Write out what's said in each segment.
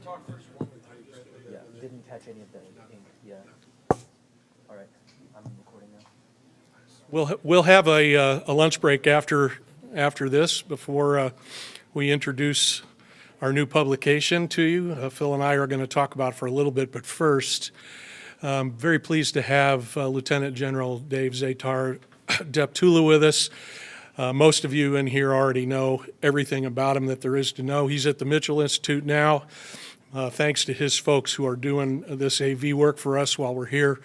Yeah, didn't catch any of the ink. Yeah. All right, I'm recording now. We'll have a lunch break after this before we introduce our new publication to you. Phil and I are going to talk about it for a little bit, but first, I'm very pleased to have Lieutenant General Dave Zaytar Deptula with us. Most of you in here already know everything about him that there is to know. He's at the Mitchell Institute now, thanks to his folks who are doing this AV work for us while we're here.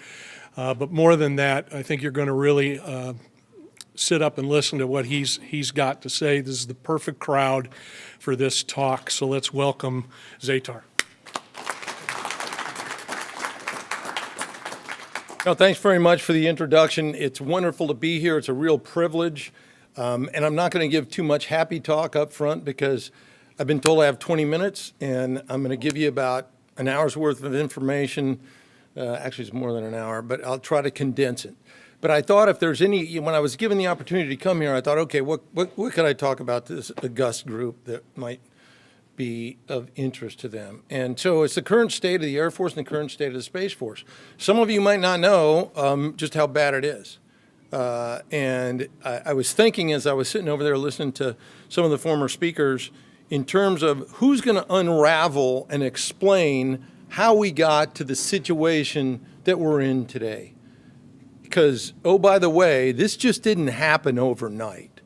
But more than that, I think you're going to really sit up and listen to what he's got to say. This is the perfect crowd for this talk, so let's welcome Zaytar. No, thanks very much for the introduction. It's wonderful to be here. It's a real privilege. And I'm not going to give too much happy talk up front because I've been told I have 20 minutes, and I'm going to give you about an hour's worth of information. Actually, it's more than an hour, but I'll try to condense it. But I thought if there's any, when I was given the opportunity to come here, I thought, okay, what could I talk about this august group that might be of interest to them? And so it's the current state of the Air Force and the current state of the Space Force. Some of you might not know just how bad it is. And I was thinking as I was sitting over there listening to some of the former speakers in terms of who's going to unravel and explain how we got to the situation that we're in today. Because, oh, by the way, this just didn't happen overnight.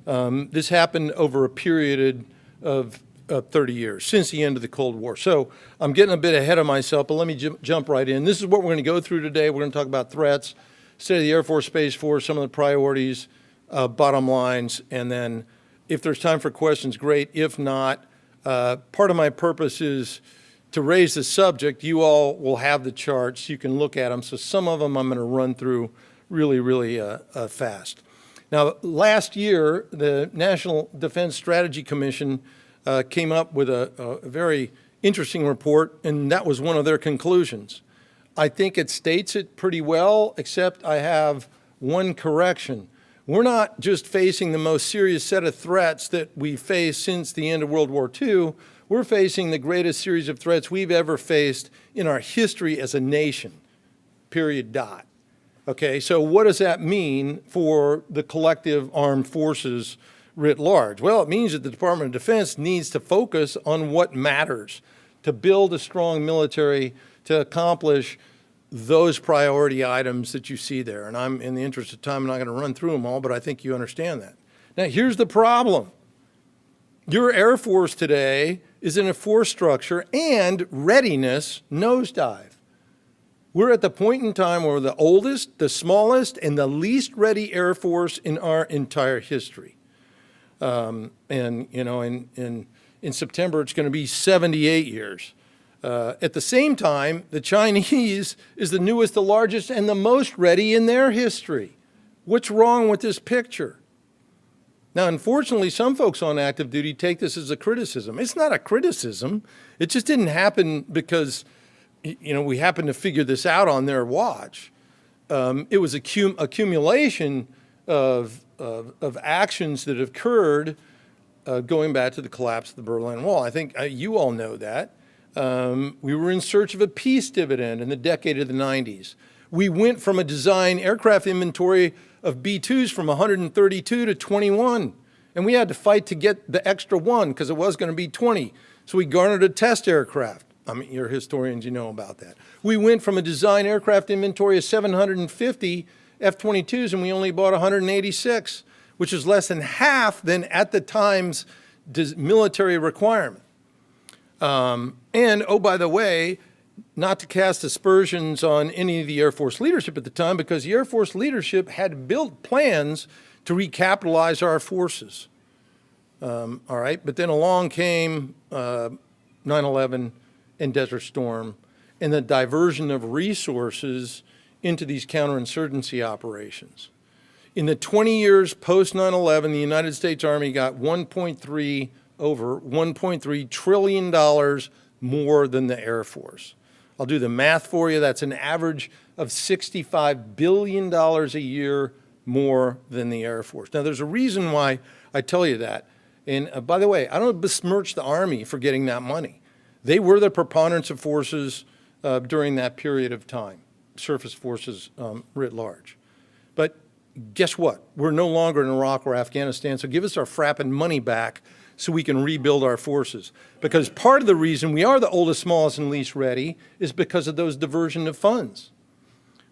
This happened over a period of 30 years, since the end of the Cold War. So I'm getting a bit ahead of myself, but let me jump right in. This is what we're going to go through today. We're going to talk about threats, state of the Air Force, Space Force, some of the priorities, bottom lines, and then if there's time for questions, great. If not, part of my purpose is to raise the subject. You all will have the charts. You can look at them. So some of them I'm going to run through really fast. Now, last year, the National Defense Strategy Commission came up with a very interesting report, and that was one of their conclusions. I think it states it pretty well, except I have one correction. We're not just facing the most serious set of threats that we've faced since the end of World War II. We're facing the greatest series of threats we've ever faced in our history as a nation, period, dot. Okay, so what does that mean for the collective armed forces writ large? Well, it means that the Department of Defense needs to focus on what matters, to build a strong military, to accomplish those priority items that you see there. And I'm, in the interest of time, I'm not going to run through them all, but I think you understand that. Now, here's the problem. Your Air Force today is in a force structure and readiness nosedive. We're at the point in time where we're the oldest, the smallest, and the least ready Air Force in our entire history. And, you know, in September, it's going to be 78 years. At the same time, the Chinese is the newest, the largest, and the most ready in their history. What's wrong with this picture? Now, unfortunately, some folks on active duty take this as a criticism. It's not a criticism. It just didn't happen because, you know, we happened to figure this out on their watch. It was accumulation of actions that occurred going back to the collapse of the Berlin Wall. I think you all know that. We were in search of a peace dividend in the decade of the 90s. We went from a design aircraft inventory of B-2s from 132 to 21, and we had to fight to get the extra one because it was going to be 20. So we garnered a test aircraft. I mean, you're historians, you know about that. We went from a design aircraft inventory of 750 F-22s, and we only bought 186, which is less than half than at the time's military requirement. And, oh, by the way, not to cast aspersions on any of the Air Force leadership at the time, because the Air Force leadership had built plans to recapitalize our forces. All right, but then along came 9/11 and Desert Storm and the diversion of resources into these counterinsurgency operations. In the 20 years post 9/11, the United States Army got over $1.3 trillion more than the Air Force. I'll do the math for you. That's an average of $65 billion a year more than the Air Force. Now, there's a reason why I tell you that. And by the way, I don't besmirch the Army for getting that money. They were the preponderance of forces during that period of time, surface forces writ large. But guess what? We're no longer in Iraq or Afghanistan, so give us our frapping money back so we can rebuild our forces. Because part of the reason we are the oldest, smallest, and least ready is because of those diversion of funds.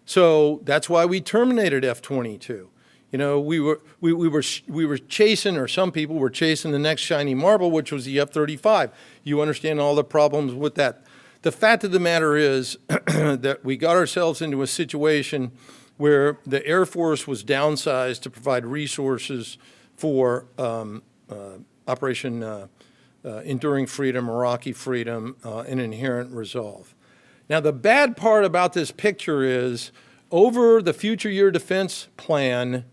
So that's why we terminated F-22. You know, we were chasing, or some people were chasing the next shiny marble, which was the F-35. You understand all the problems with that. The fact of the matter is that we got ourselves into a situation where the Air Force was downsized to provide resources for Operation Enduring Freedom, Iraqi Freedom, and Inherent Resolve. Now, the bad part about this picture is over the Future Year Defense Plan,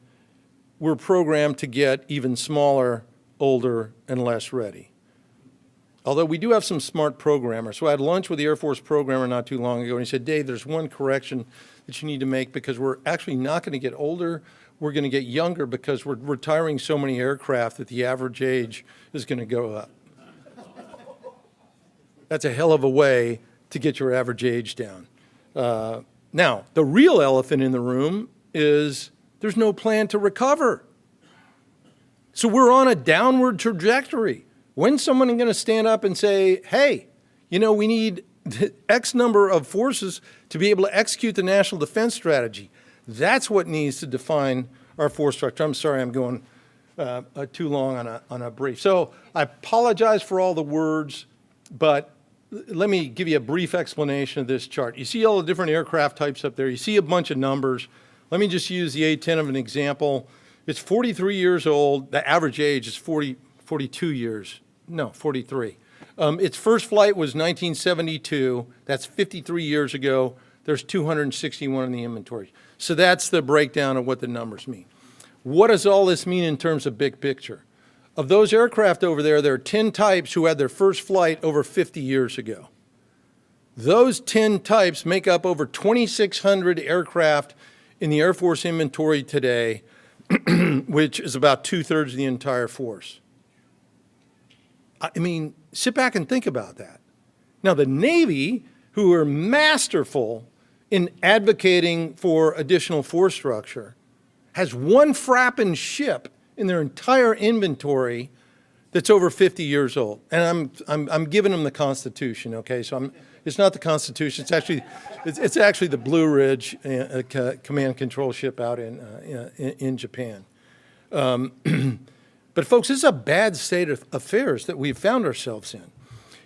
we're programmed to get even smaller, older, and less ready. Although we do have some smart programmers. So I had lunch with the Air Force programmer not too long ago, and he said, Dave, there's one correction that you need to make because we're actually not going to get older. We're going to get younger because we're retiring so many aircraft that the average age is going to go up. That's a hell of a way to get your average age down. Now, the real elephant in the room is there's no plan to recover. So we're on a downward trajectory. When's someone going to stand up and say, hey, you know, we need X number of forces to be able to execute the national defense strategy? That's what needs to define our force structure. I'm sorry, I'm going too long on a brief. So I apologize for all the words, but let me give you a brief explanation of this chart. You see all the different aircraft types up there. You see a bunch of numbers. Let me just use the A-10 of an example. It's 43 years old. The average age is 42 years. No, 43. Its first flight was 1972. That's 53 years ago. There's 261 in the inventory. So that's the breakdown of what the numbers mean. What does all this mean in terms of big picture? Of those aircraft over there, there are 10 types who had their first flight over 50 years ago. Those 10 types make up over 2,600 aircraft in the Air Force inventory today, which is about 2/3 of the entire force. I mean, sit back and think about that. Now, the Navy, who are masterful in advocating for additional force structure, has one frapping ship in their entire inventory that's over 50 years old. And I'm giving them the Constitution, okay? So it's not the Constitution. It's actually the Blue Ridge command control ship out in Japan. But folks, this is a bad state of affairs that we've found ourselves in.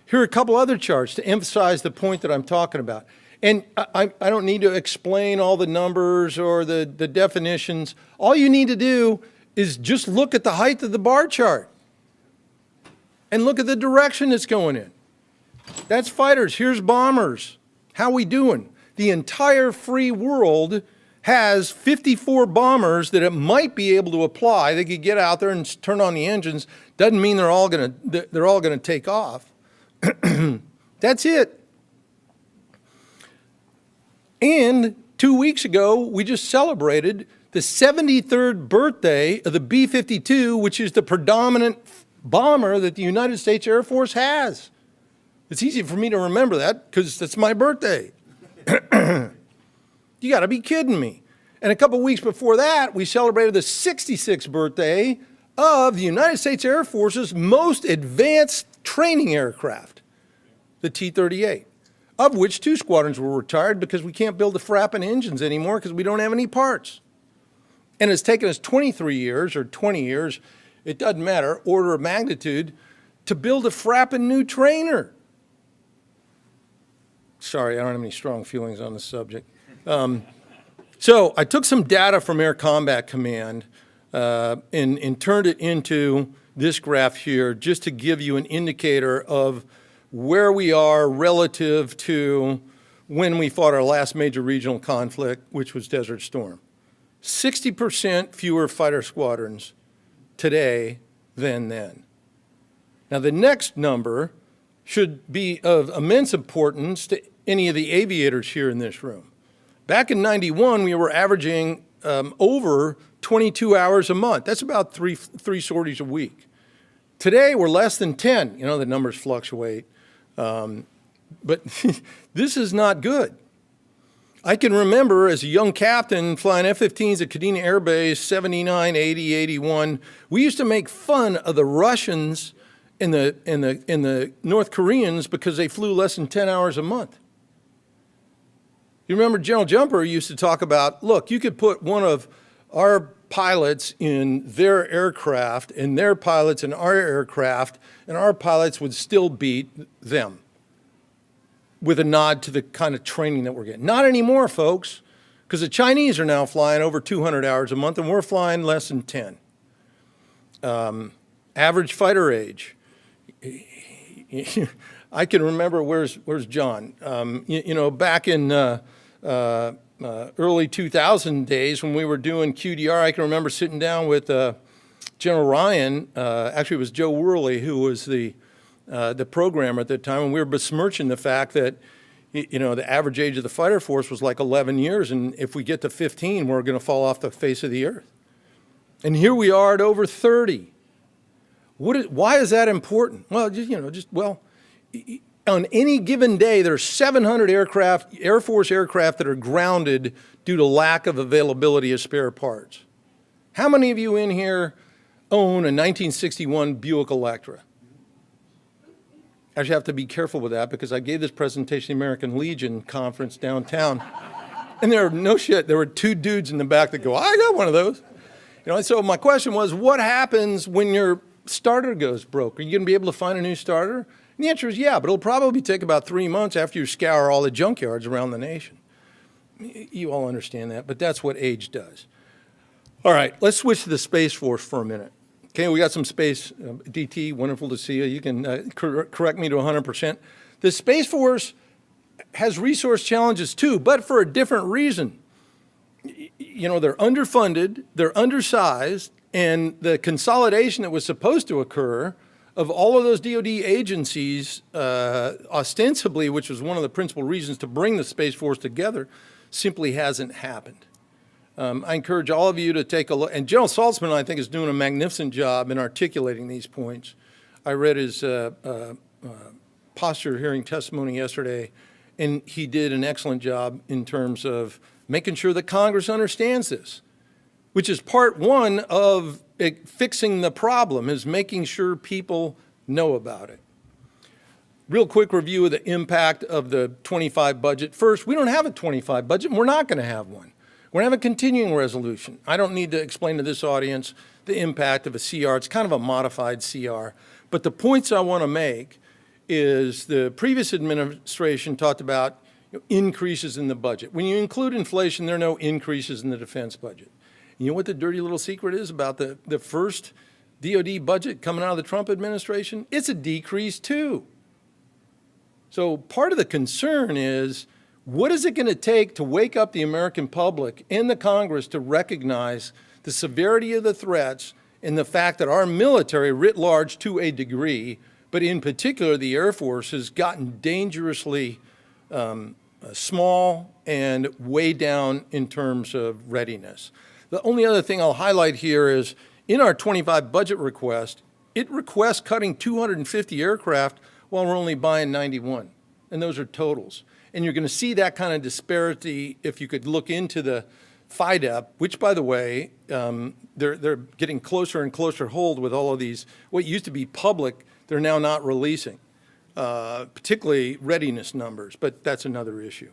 Here are a couple other charts to emphasize the point that I'm talking about. And I don't need to explain all the numbers or the definitions. All you need to do is just look at the height of the bar chart and look at the direction it's going in. That's fighters. Here's bombers. How we doing? The entire free world has 54 bombers that it might be able to apply. They could get out there and turn on the engines. Doesn't mean they're all going to take off. That's it. And 2 weeks ago, we just celebrated the 73rd birthday of the B-52, which is the predominant bomber that the United States Air Force has. It's easy for me to remember that because that's my birthday. You got to be kidding me. And a couple weeks before that, we celebrated the 66th birthday of the United States Air Force's most advanced training aircraft, the T-38, of which 2 squadrons were retired because we can't build the frapping engines anymore because we don't have any parts. And it's taken us 23 years or 20 years, it doesn't matter, order of magnitude, to build a frapping new trainer. Sorry, I don't have any strong feelings on the subject. So I took some data from Air Combat Command and turned it into this graph here just to give you an indicator of where we are relative to when we fought our last major regional conflict, which was Desert Storm. 60% fewer fighter squadrons today than then. Now the next number should be of immense importance to any of the aviators here in this room. Back in '91, we were averaging over 22 hours a month. That's about three sorties a week. Today, we're less than 10. You know, the numbers fluctuate. But this is not good. I can remember as a young captain flying F-15s at Kadena Air Base, 79, 80, 81. We used to make fun of the Russians and the North Koreans because they flew less than 10 hours a month. You remember General Jumper used to talk about, look, you could put one of our pilots in their aircraft and their pilots in our aircraft, and our pilots would still beat them, with a nod to the kind of training that we're getting. Not anymore, folks, because the Chinese are now flying over 200 hours a month, and we're flying less than 10. Average fighter age. I can remember, where's John? Back in early 2000 days when we were doing QDR, I can remember sitting down with General Ryan. Actually, it was Joe Worley who was the programmer at the time, and we were besmirching the fact that, the average age of the fighter force was like 11 years, and if we get to 15, we're going to fall off the face of the earth. And here we are at over 30. Why is that important? Well, on any given day, there are 700 Air Force aircraft that are grounded due to lack of availability of spare parts. How many of you in here own a 1961 Buick Electra? I actually have to be careful with that because I gave this presentation at the American Legion conference downtown, and there were two dudes in the back that go, I got one of those. So my question was, what happens when your starter goes broke? Are you going to be able to find a new starter? And the answer is yeah, but it'll probably take about 3 months after you scour all the junkyards around the nation. You all understand that, but that's what age does. All right, let's switch to the Space Force for a minute. Okay, we got some space. DT, wonderful to see you. You can correct me to 100%. The Space Force has resource challenges too, but for a different reason. They're underfunded, they're undersized, and the consolidation that was supposed to occur of all of those DoD agencies, ostensibly, which was one of the principal reasons to bring the Space Force together, simply hasn't happened. I encourage all of you to take a look, and General Saltzman, I think, is doing a magnificent job in articulating these points. I read his posture hearing testimony yesterday, and he did an excellent job in terms of making sure that Congress understands this, which is part one of fixing the problem, is making sure people know about it. Real quick review of the impact of the 25 budget. First, we don't have a 25 budget, and we're not going to have one. We're going to have a continuing resolution. I don't need to explain to this audience the impact of a CR. It's kind of a modified CR. But the points I want to make is the previous administration talked about increases in the budget. When you include inflation, there are no increases in the defense budget. You know what the dirty little secret is about the first DoD budget coming out of the Trump administration? It's a decrease too. So part of the concern is, what is it going to take to wake up the American public and the Congress to recognize the severity of the threats and the fact that our military writ large to a degree, but in particular the Air Force, has gotten dangerously small and way down in terms of readiness. The only other thing I'll highlight here is in our 25 budget request, it requests cutting 250 aircraft while we're only buying 91, and those are totals. And you're going to see that kind of disparity if you could look into the FIDEP, which, by the way, they're getting closer and closer hold with all of these, what used to be public, they're now not releasing, particularly readiness numbers, but that's another issue.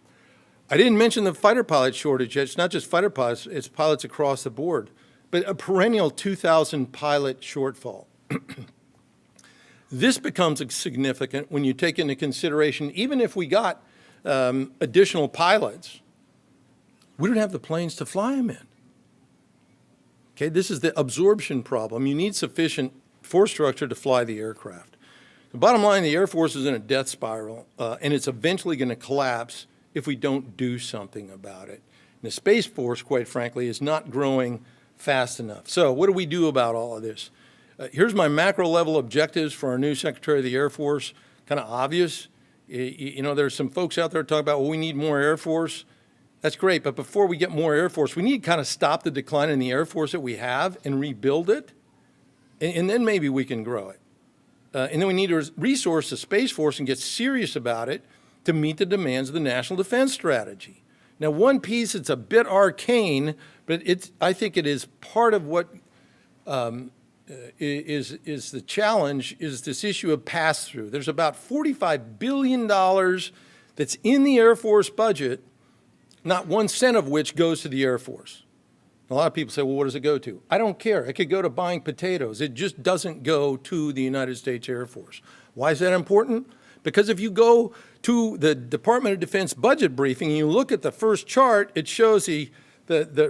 I didn't mention the fighter pilot shortage. It's not just fighter pilots, it's pilots across the board, but a perennial 2,000 pilot shortfall. This becomes significant when you take into consideration, even if we got additional pilots, we don't have the planes to fly them in. Okay, this is the absorption problem. You need sufficient force structure to fly the aircraft. The bottom line, the Air Force is in a death spiral, and it's eventually going to collapse if we don't do something about it. And the Space Force, quite frankly, is not growing fast enough. So what do we do about all of this? Here's my macro level objectives for our new Secretary of the Air Force. Kind of obvious. There's some folks out there talking about, well, we need more Air Force. That's great, but before we get more Air Force, we need to kind of stop the decline in the Air Force that we have and rebuild it, and then maybe we can grow it. And then we need to resource the Space Force and get serious about it to meet the demands of the National Defense Strategy. Now, one piece, it's a bit arcane, but I think it is part of what is the challenge, is this issue of pass-through. There's about $45 billion that's in the Air Force budget, not 1 cent of which goes to the Air Force. A lot of people say, well, what does it go to? I don't care. It could go to buying potatoes. It just doesn't go to the United States Air Force. Why is that important? Because if you go to the Department of Defense budget briefing and you look at the first chart, it shows the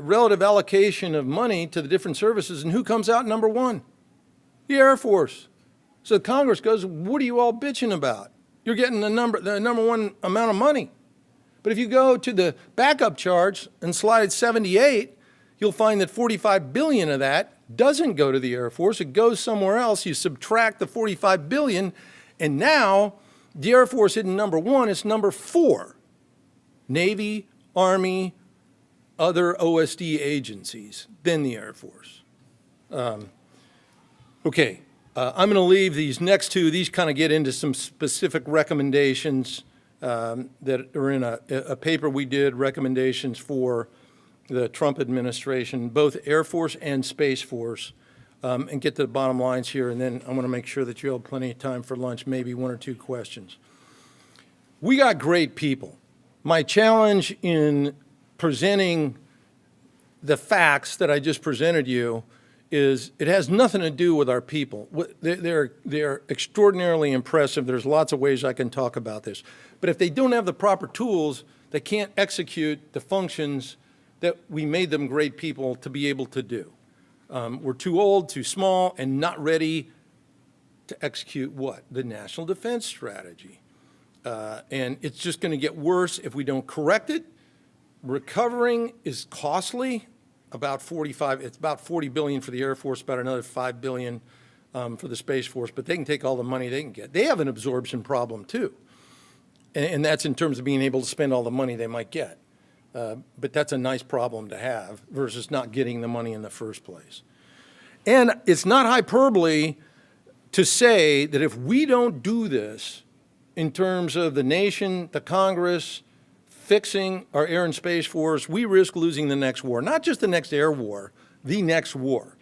relative allocation of money to the different services, and who comes out number one? The Air Force. So Congress goes, what are you all bitching about? You're getting the number one amount of money. But if you go to the backup charts in slide 78, you'll find that $45 billion of that doesn't go to the Air Force. It goes somewhere else. You subtract the $45 billion, and now the Air Force isn't number one, it's number 4. Navy, Army, other OSD agencies, then the Air Force. Okay, I'm going to leave these next two. These kind of get into some specific recommendations that are in a paper we did, recommendations for the Trump administration, both Air Force and Space Force, and get to the bottom lines here, and then I'm going to make sure that you have plenty of time for lunch, maybe 1 or 2 questions. We got great people. My challenge in presenting the facts that I just presented you is it has nothing to do with our people. They're extraordinarily impressive. There's lots of ways I can talk about this. But if they don't have the proper tools, they can't execute the functions that we made them great people to be able to do. We're too old, too small, and not ready to execute what? The National Defense Strategy. And it's just going to get worse if we don't correct it. Recovering is costly. It's about $40 billion for the Air Force, about another $5 billion for the Space Force, but they can take all the money they can get. They have an absorption problem too. And that's in terms of being able to spend all the money they might get. But that's a nice problem to have versus not getting the money in the first place. And it's not hyperbole to say that if we don't do this in terms of the nation, the Congress, fixing our Air and Space Force, we risk losing the next war. Not just the next air war, the next war.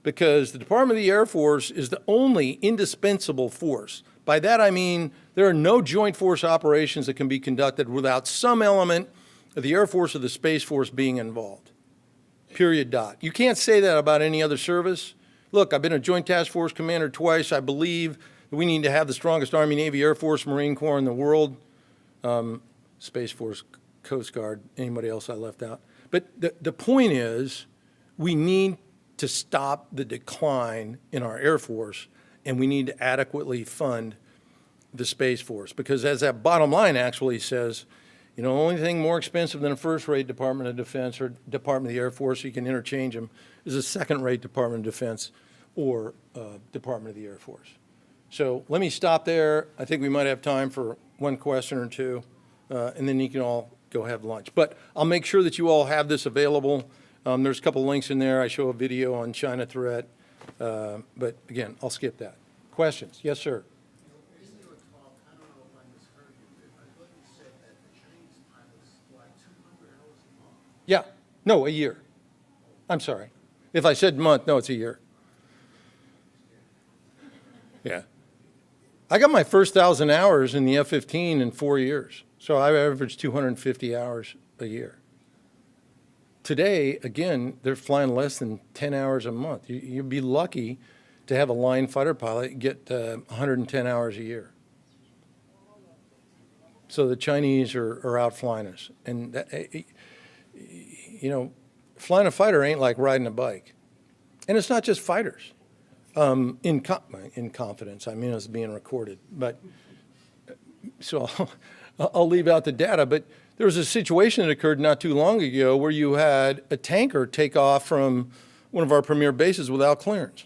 Because the Department of the Air Force is the only indispensable force. By that I mean there are no joint force operations that can be conducted without some element of the Air Force or the Space Force being involved. Period, dot. You can't say that about any other service. Look, I've been a Joint Task Force commander twice. I believe that we need to have the strongest Army, Navy, Air Force, Marine Corps in the world. Space Force, Coast Guard, anybody else I left out. But the point is we need to stop the decline in our Air Force, and we need to adequately fund the Space Force. Because as that bottom line actually says, you know, the only thing more expensive than a first-rate Department of Defense or Department of the Air Force, you can interchange them, is a second-rate Department of Defense or Department of the Air Force. So let me stop there. I think we might have time for 1 question or 2, and then you can all go have lunch. But I'll make sure that you all have this available. There's a couple links in there. I show a video on China threat. But again, I'll skip that. Questions? Yes, sir. Yeah, no, a year. I'm sorry. If I said month, no, it's a year. Yeah. I got my first 1,000 hours in the F-15 in 4 years. So I averaged 250 hours a year. Today, again, they're flying less than 10 hours a month. You'd be lucky to have a line fighter pilot get 110 hours a year. So the Chinese are out flying us. And you know, flying a fighter ain't like riding a bike. And it's not just fighters. In confidence, I mean, it's being recorded. But so I'll leave out the data. But there was a situation that occurred not too long ago where you had a tanker take off from one of our premier bases without clearance.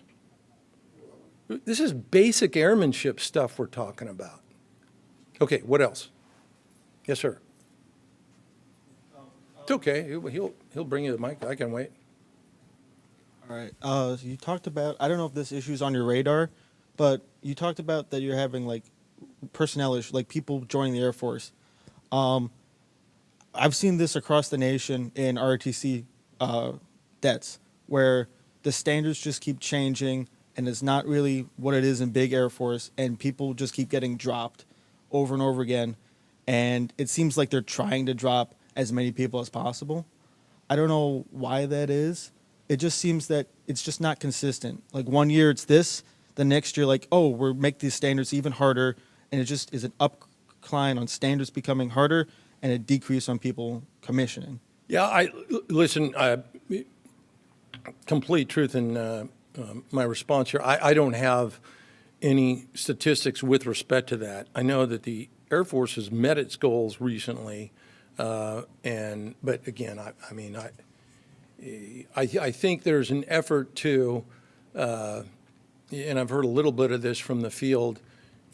This is basic airmanship stuff we're talking about. Okay, what else? Yes, sir. It's okay. He'll bring you the mic. I can wait. All right. So you talked about, I don't know if this issue is on your radar, but you talked about that you're having like personnel issues, like people joining the Air Force. I've seen this across the nation in ROTC debts, where the standards just keep changing, and it's not really what it is in big Air Force, and people just keep getting dropped over and over again, and it seems like they're trying to drop as many people as possible. I don't know why that is. It just seems that it's just not consistent. Like one year it's this, the next year like, oh, we're make these standards even harder, and it just is an upcline on standards becoming harder and a decrease on people commissioning. Yeah, listen, complete truth in my response here. I don't have any statistics with respect to that. I know that the Air Force has met its goals recently, but again, I think there's an effort to, and I've heard a little bit of this from the field.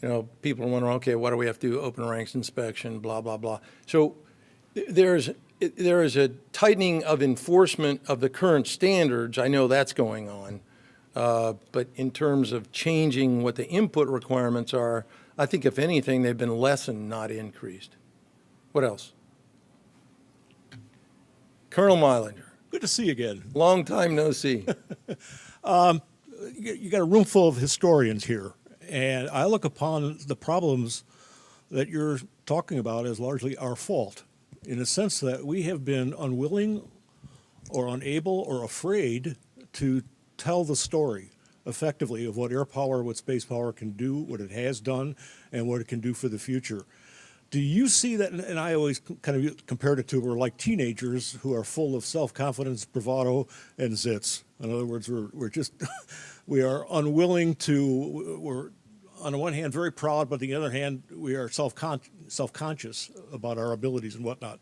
You know, people are wondering, okay, why do we have to do open ranks inspection, blah, blah, blah. So there is a tightening of enforcement of the current standards. I know that's going on. But in terms of changing what the input requirements are, I think if anything, they've been lessened, not increased. What else? Colonel Meilinger. Good to see you again. Long time no see. You got a room full of historians here, and I look upon the problems that you're talking about as largely our fault, in the sense that we have been unwilling or unable or afraid to tell the story effectively of what air power, what space power can do, what it has done, and what it can do for the future. Do you see that, and I always kind of compared it to, we're like teenagers who are full of self-confidence, bravado, and zits. In other words, we're just, we are unwilling to, we're on the one hand very proud, but on the other hand, we are self-conscious about our abilities and whatnot.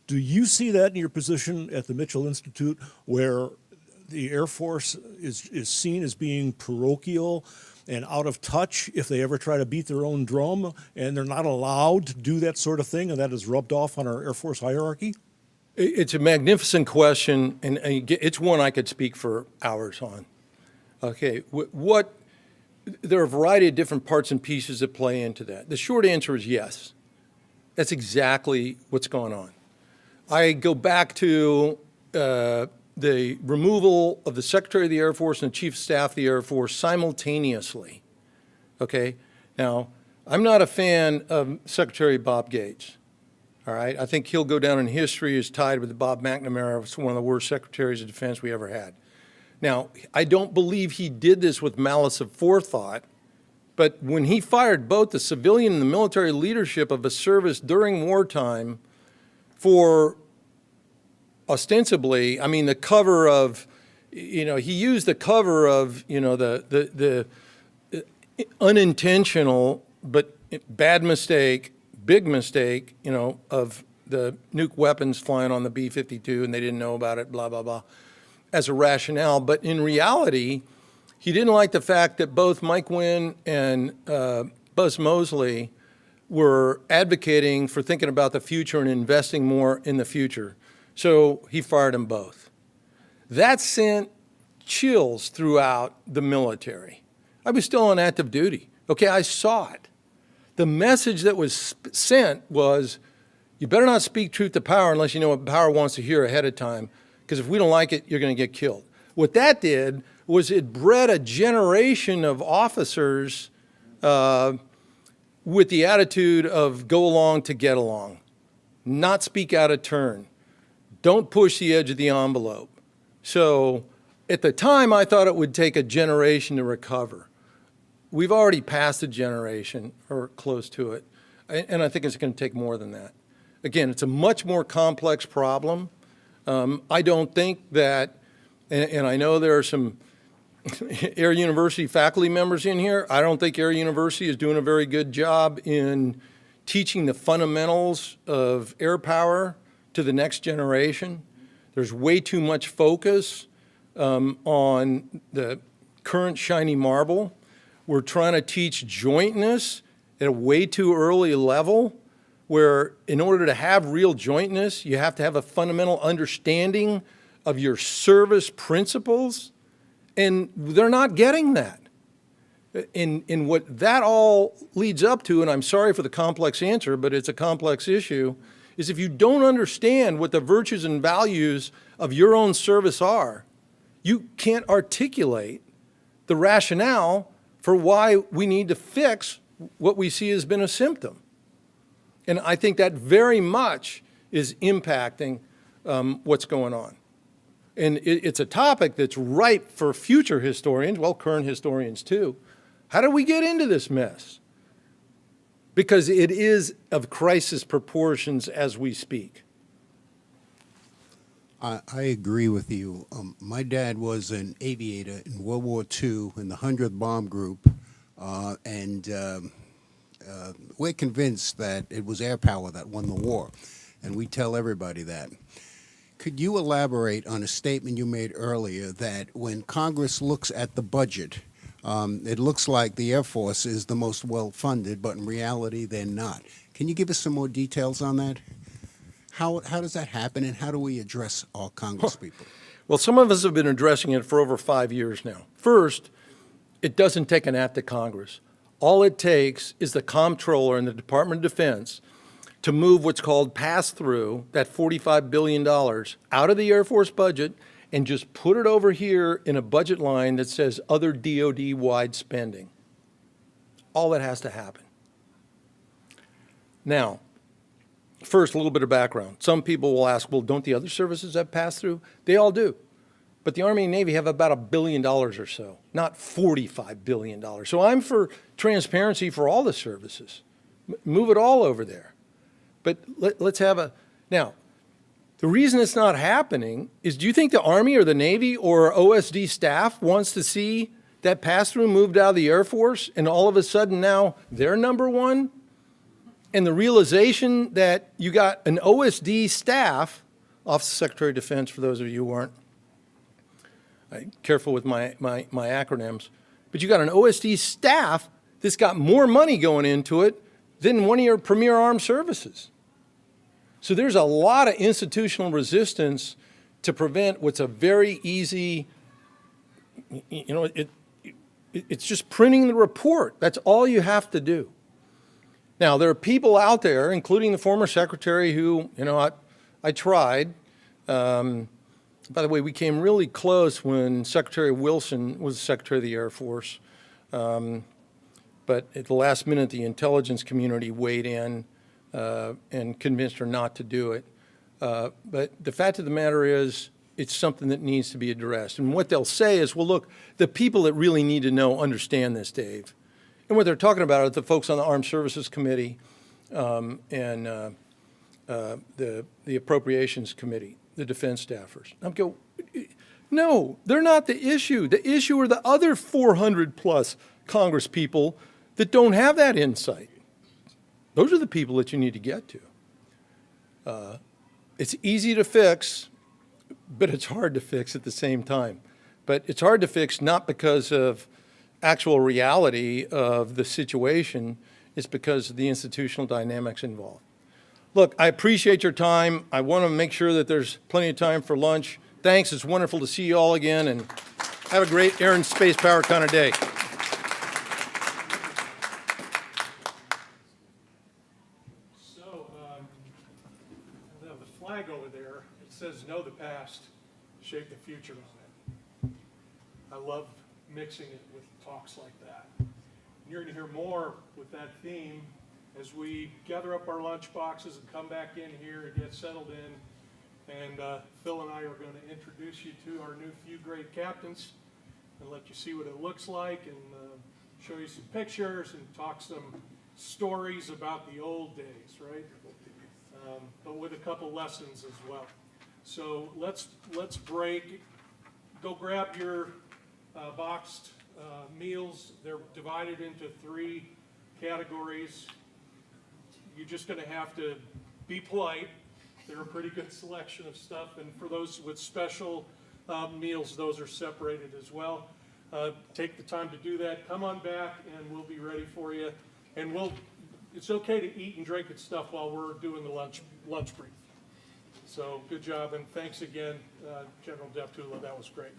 Do you see that in your position at the Mitchell Institute, where the Air Force is seen as being parochial and out of touch if they ever try to beat their own drum, and they're not allowed to do that sort of thing, and that is rubbed off on our Air Force hierarchy? It's a magnificent question, and it's one I could speak for hours on. Okay, there are a variety of different parts and pieces that play into that. The short answer is yes. That's exactly what's going on. I go back to the removal of the Secretary of the Air Force and the Chief of Staff of the Air Force simultaneously. Okay? Now, I'm not a fan of Secretary Bob Gates. All right? I think he'll go down in history as tied with Bob McNamara as one of the worst Secretaries of Defense we ever had. Now, I don't believe he did this with malice of forethought, but when he fired both the civilian and the military leadership of a service during wartime for ostensibly, I mean, the cover of, he used the cover of, the unintentional but bad mistake, big mistake, of the nuke weapons flying on the B-52 and they didn't know about it, blah, blah, blah, as a rationale. But in reality, he didn't like the fact that both Mike Wynn and Buzz Mosley were advocating for thinking about the future and investing more in the future. So he fired them both. That sent chills throughout the military. I was still on active duty. Okay, I saw it. The message that was sent was, you better not speak truth to power unless you know what power wants to hear ahead of time, because if we don't like it, you're going to get killed. What that did was it bred a generation of officers with the attitude of go along to get along, not speak out of turn. Don't push the edge of the envelope. So at the time, I thought it would take a generation to recover. We've already passed a generation or close to it, and I think it's going to take more than that. Again, it's a much more complex problem. I don't think that, and I know there are some Air University faculty members in here, I don't think Air University is doing a very good job in teaching the fundamentals of air power to the next generation. There's way too much focus on the current shiny marble. We're trying to teach jointness at a way too early level, where in order to have real jointness, you have to have a fundamental understanding of your service principles, and they're not getting that. In what that all leads up to, and I'm sorry for the complex answer, but it's a complex issue, is if you don't understand what the virtues and values of your own service are, you can't articulate the rationale for why we need to fix what we see has been a symptom. And I think that very much is impacting what's going on. And it's a topic that's ripe for future historians, well, current historians too. How did we get into this mess? Because it is of crisis proportions as we speak. I agree with you. My dad was an aviator in World War II in the 100th Bomb Group, and we're convinced that it was airpower that won the war, and we tell everybody that. Could you elaborate on a statement you made earlier that when Congress looks at the budget, it looks like the Air Force is the most well-funded, but in reality, they're not. Can you give us some more details on that? How does that happen, and how do we address our Congress people? Well, some of us have been addressing it for over 5 years now. First, it doesn't take an act of Congress. All it takes is the comptroller and the Department of Defense to move what's called pass-through, that $45 billion, out of the Air Force budget and just put it over here in a budget line that says other DoD-wide spending. All that has to happen. Now, first, a little bit of background. Some people will ask, well, don't the other services have pass-through? They all do. But the Army and Navy have about $1 billion or so, not $45 billion. So I'm for transparency for all the services. Move it all over there. But let's have a, now, the reason it's not happening is, do you think the Army or the Navy or OSD staff wants to see that pass-through moved out of the Air Force and all of a sudden now they're number one? And the realization that you got an OSD staff, Office of Secretary of Defense, for those of you who aren't careful with my acronyms, but you got an OSD staff that's got more money going into it than one of your premier armed services. So there's a lot of institutional resistance to prevent what's a very easy, you know, it's just printing the report. That's all you have to do. Now, there are people out there, including the former secretary who, you know, I tried. By the way, we came really close when Secretary Wilson was Secretary of the Air Force. But at the last minute, the intelligence community weighed in and convinced her not to do it. But the fact of the matter is, it's something that needs to be addressed. And what they'll say is, well, look, the people that really need to know understand this, Dave. And what they're talking about are the folks on the Armed Services Committee and the Appropriations Committee, the defense staffers. I'm going, no, they're not the issue. The issue are the other 400 plus Congress people that don't have that insight. Those are the people that you need to get to. It's easy to fix, but it's hard to fix at the same time. But it's hard to fix not because of actual reality of the situation, it's because of the institutional dynamics involved. Look, I appreciate your time. I want to make sure that there's plenty of time for lunch. Thanks, it's wonderful to see you all again, and have a great air and space power kind of day. So, the flag over there, it says know the past, shape the future on it. I love mixing it with talks like that. And you're going to hear more with that theme as we gather up our lunch boxes and come back in here and get settled in. And Phil and I are going to introduce you to our new few grade captains and let you see what it looks like and show you some pictures and talk some stories about the old days, right? But with a couple lessons as well. So let's break. Go grab your boxed meals. They're divided into 3 categories. You're just going to have to be polite. They're a pretty good selection of stuff. And for those with special meals, those are separated as well. Take the time to do that. Come on back and we'll be ready for you. And it's okay to eat and drink and stuff while we're doing the lunch brief. So good job, and thanks again, General Deptula. That was great.